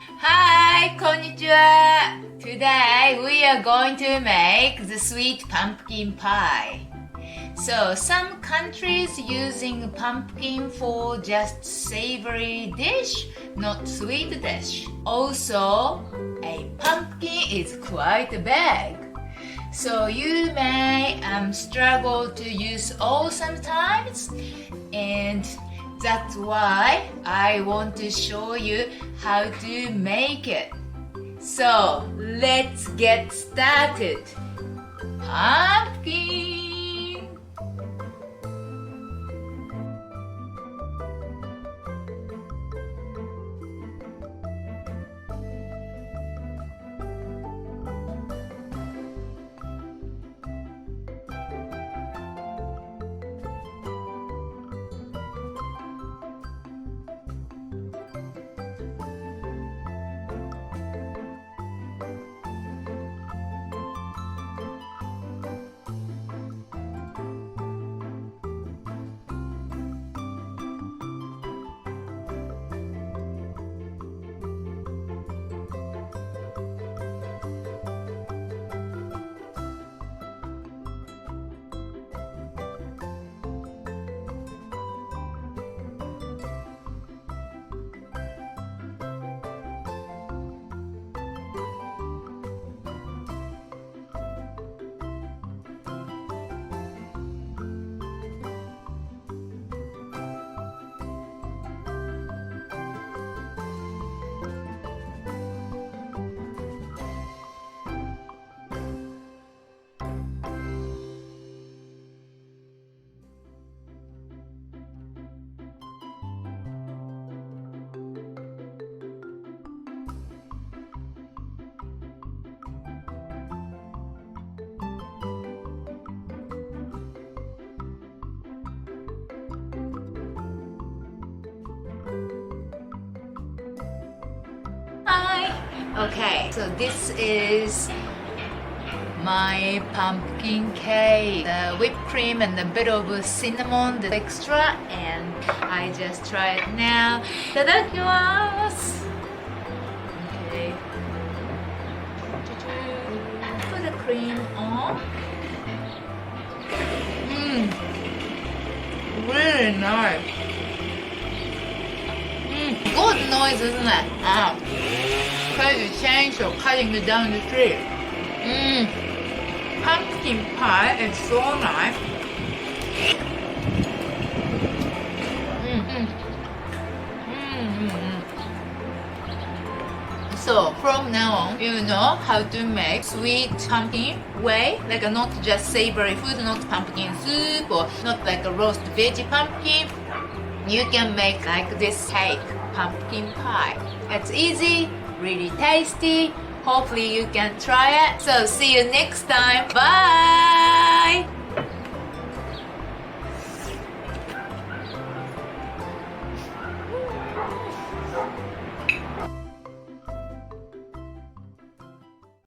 Hi, konnichiwa. Today we are going to make the sweet pumpkin pie. So some countries using pumpkin for just savory dish, not sweet dish. Also, a pumpkin is quite big. So you may struggle to use all sometimes, and that's why I want to show you how to make it. So let's get started. Pumpkin. Hi. Okay, so this is my pumpkin cake. The whipped cream and a bit of cinnamon, the extra, and I just try it now. Itadakimasu. Okay. Put the cream on. Really nice. Good noise, isn't it? Crazy chainsaw cutting it down the tree. Pumpkin pie is so nice. So from now on, you know how to make sweet pumpkin way, like not just savory food, not pumpkin soup, or not like a roast veggie pumpkin. You can make like this cake, pumpkin pie. It's easy, really tasty. Hopefully you can try it. So see you next time. Bye!